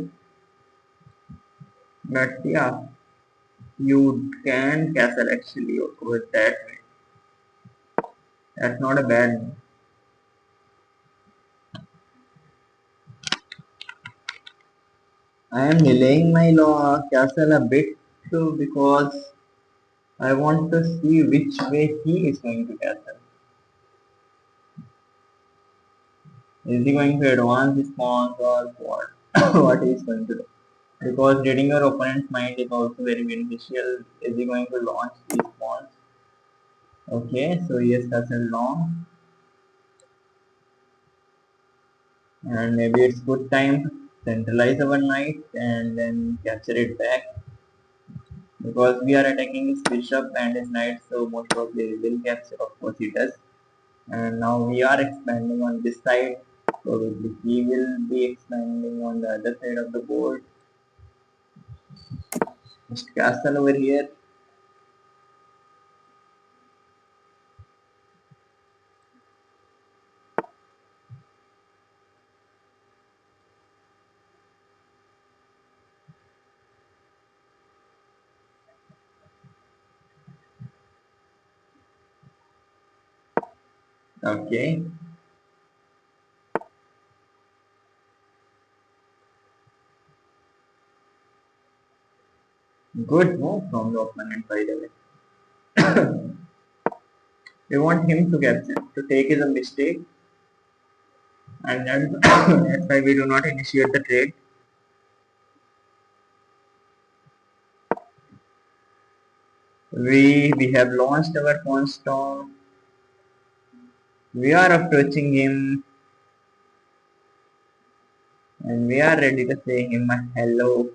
But yeah, you can castle actually over that way. That's not a bad move. I am delaying my castle a bit too because I want to see which way he is going to castle. Is he going to advance his pawns or what? What he is going to do? Because reading your opponent's mind is also very beneficial. Is he going to launch these pawns? Okay, so he has castled long, and maybe it's good time to centralize our knight and then capture it back. Because we are attacking his bishop and his knight, so most probably he will capture. Of course, he does. And now we are expanding on this side. Probably he will be expanding on the other side of the board. Just castle over here. Okay. Good move from the opponent, by the way. We want him to capture. To take is a mistake, and that's why we do not initiate the trade. We have launched our pawn stop. We are approaching him and we are ready to say him a hello.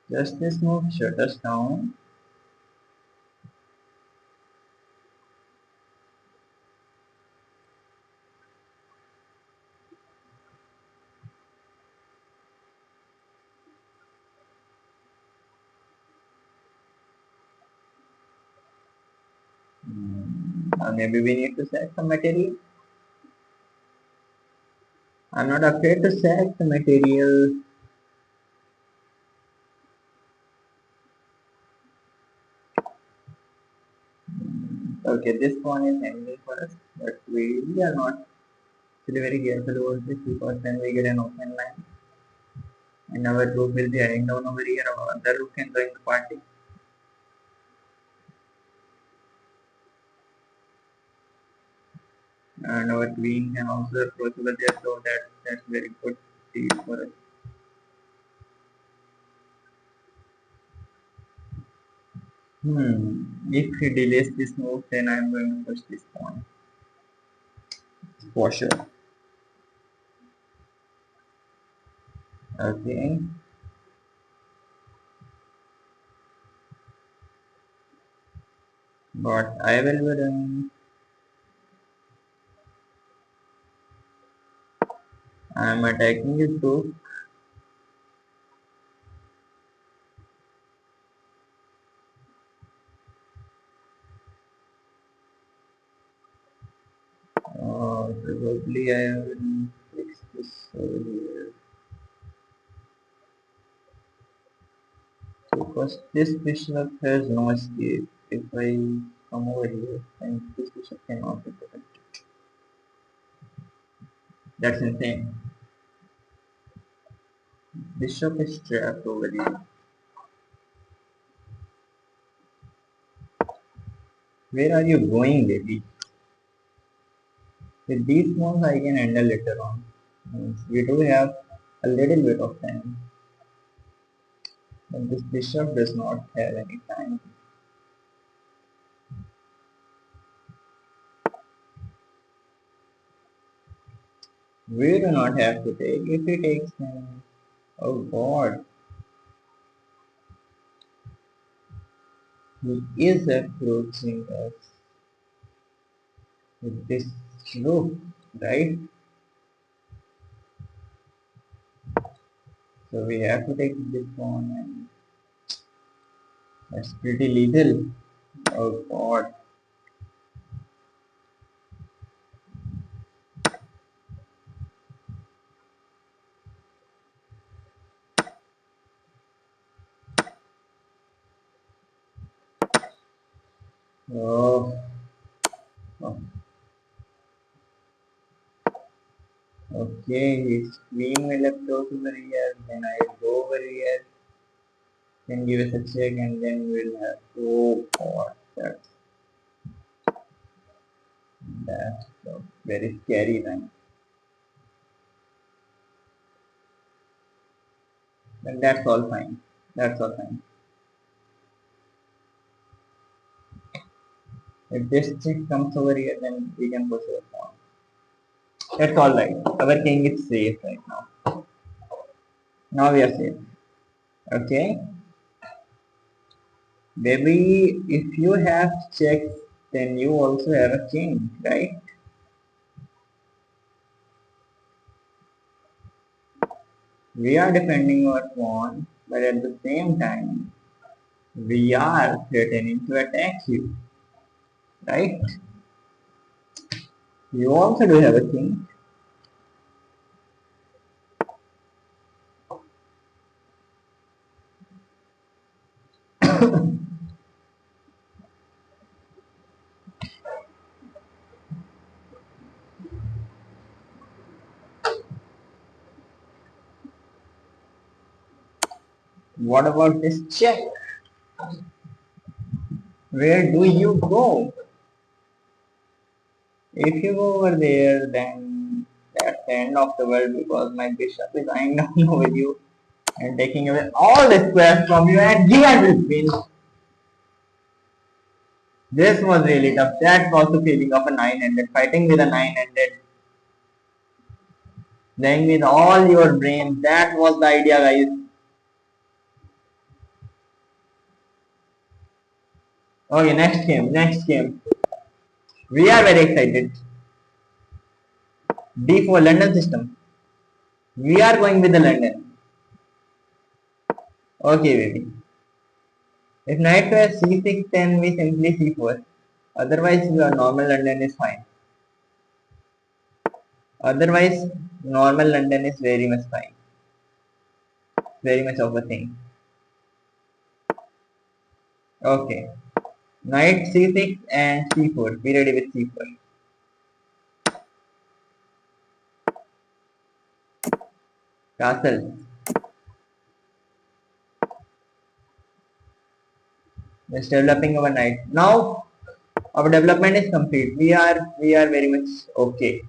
Just this move shut us down. Maybe we need to sack some material. I'm not afraid to sack the material. Okay, this one is ending for us, but we are not really very careful about this because then we get an open line and our rook will be heading down over here. Our other rook can join the party. And our queen can also approach over there, so that's very good deal for us. If he delays this move, then I'm going to push this pawn for sure. Okay, but I will be doing. I'm attacking his rook. Probably I will fix this over here. So first, this bishop has no escape. If I come over here, then this bishop cannot be protected. That's insane. Bishop is trapped over here. Where are you going, baby? With these moves, I can handle later on. We do have a little bit of time, but this bishop does not have any time. We do not have to take. If he takes, then oh god, he is approaching us with this rook, right? So we have to take this one, and that's pretty lethal. Oh god. Oh, oh. Okay, his queen will approach over here, then I will go over here, then give us a check, and then we'll have. Oh god, that's a very scary thing. But that's all fine. That's all fine. If this chick comes over here, then we can push our pawn. That's all right. Our king is safe right now. Now we are safe. Okay. Maybe if you have checks, then you also have a king, right? We are defending our pawn, but at the same time, we are threatening to attack you, right? You also do have a king. What about this check? Where do you go? If you go over there, then that's the end of the world because my bishop is lying down over you and taking away all the squares from you and you will win. This was really tough. That was the feeling of a nine-handed, fighting with a nine-handed, playing with all your brain. That was the idea, guys. Okay, next game, next game. We are very excited. D4 London system. We are going with the London. Okay, baby. If knight to c6, then we simply c4. Otherwise, your normal London is fine. Otherwise, normal London is very much fine. Very much of a thing. Okay. Knight c6 and c4. Be ready with c4. Castle. Just developing our knight. Now our development is complete. We are very much okay.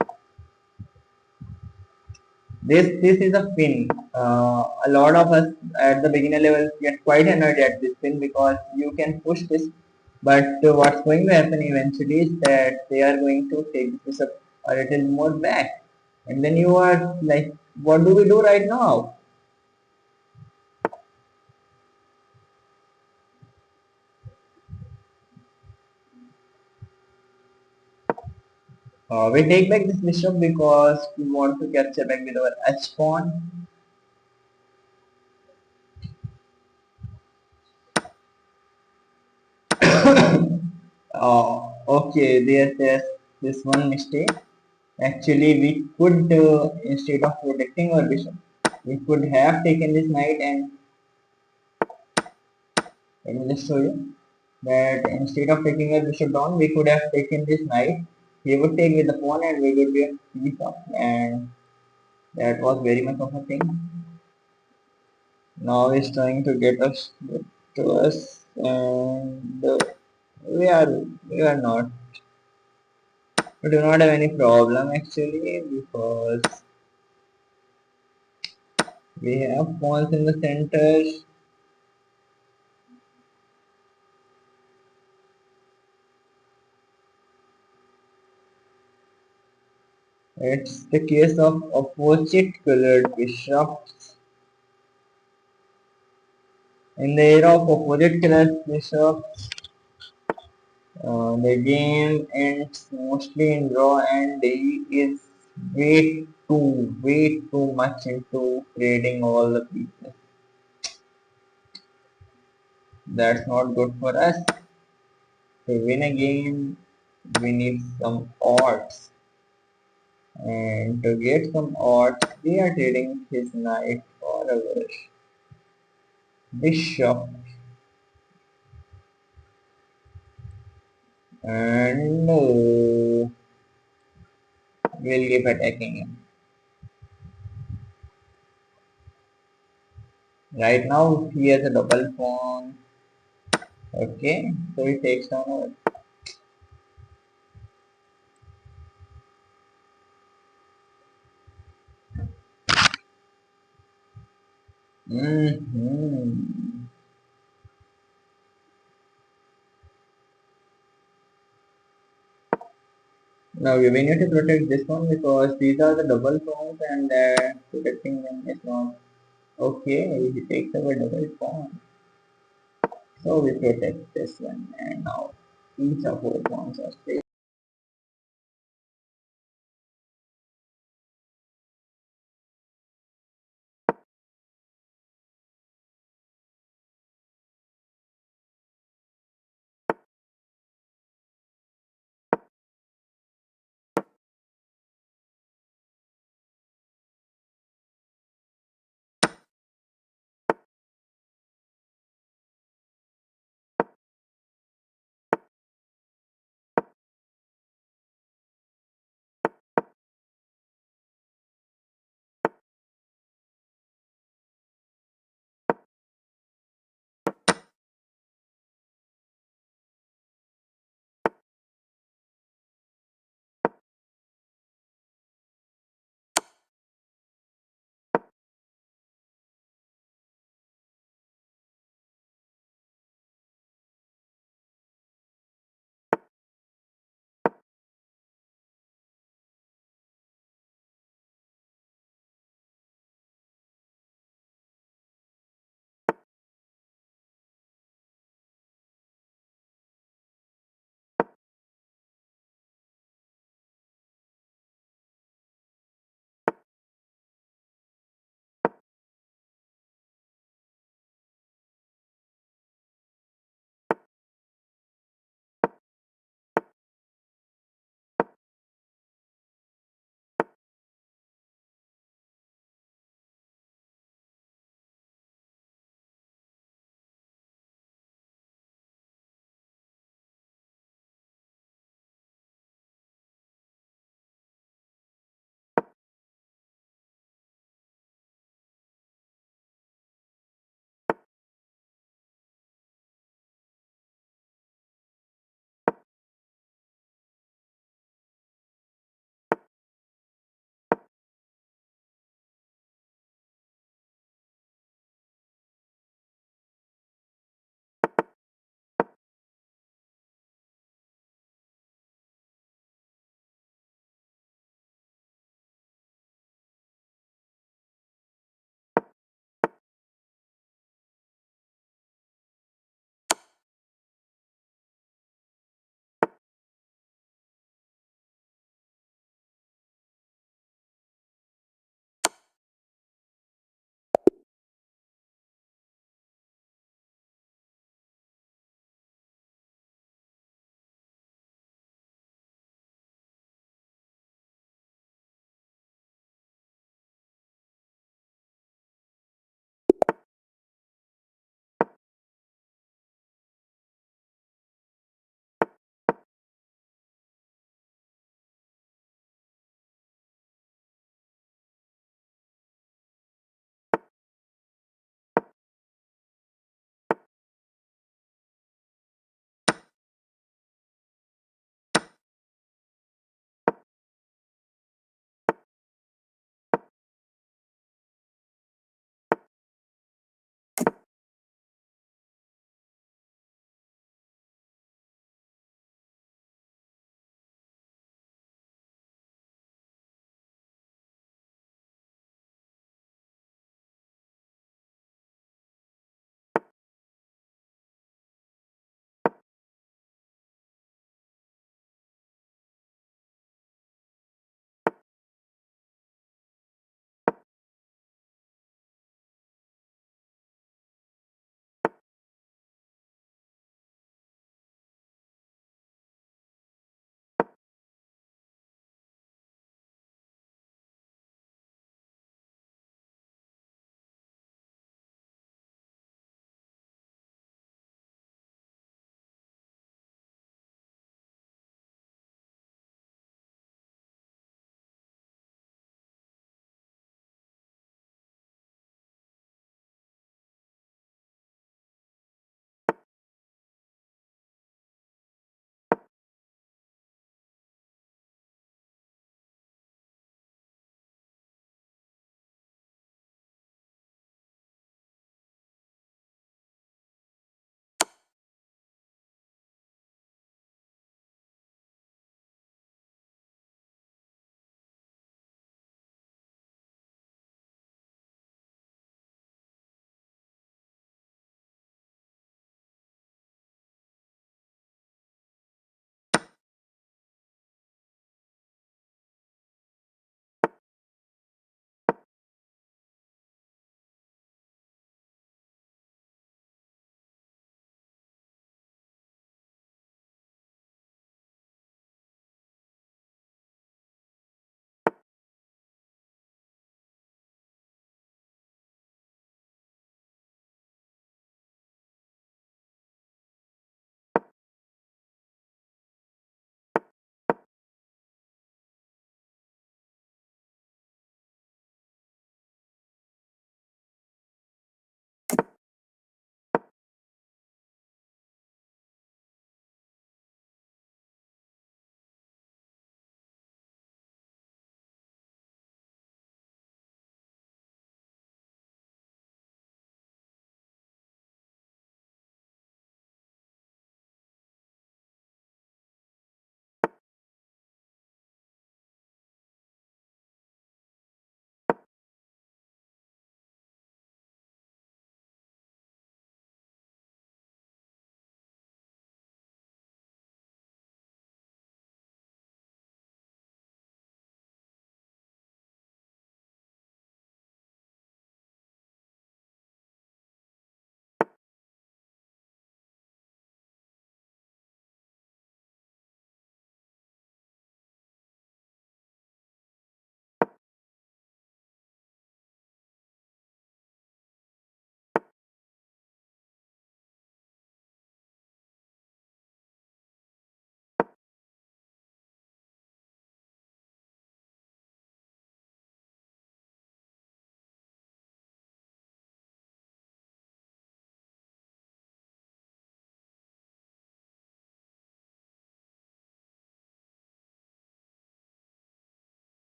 This is a pin. A lot of us at the beginner level get quite annoyed at this pin because you can push this, but what's going to happen eventually is that they are going to take this up a little more back, and then you are like, what do we do right now? We take back this bishop because we want to capture back with our h pawn. Okay, there's this one mistake. Actually, we could, instead of protecting our bishop, we could have taken this knight and let me just show you that instead of taking our bishop down, we could have taken this knight. He would take with the pawn and we would be a piece up, and that was very much of a thing. Now he's trying to get to us, and we are not. We do not have any problem actually because we have pawns in the center. It's the case of opposite colored bishops. In the era of opposite colored bishops, the game ends mostly in draw, and he is way too much into trading all the pieces. That's not good for us. To win a game, we need some odds. And to get some odds, we are trading his knight for our bishop. And we'll keep attacking him. Right now, he has a double pawn. Okay, so he takes down our. Mm-hmm. Now we need to protect this one because these are the double pawns and protecting them is not okay. He takes our double pawn. So we protect this one and now each of our pawns are safe.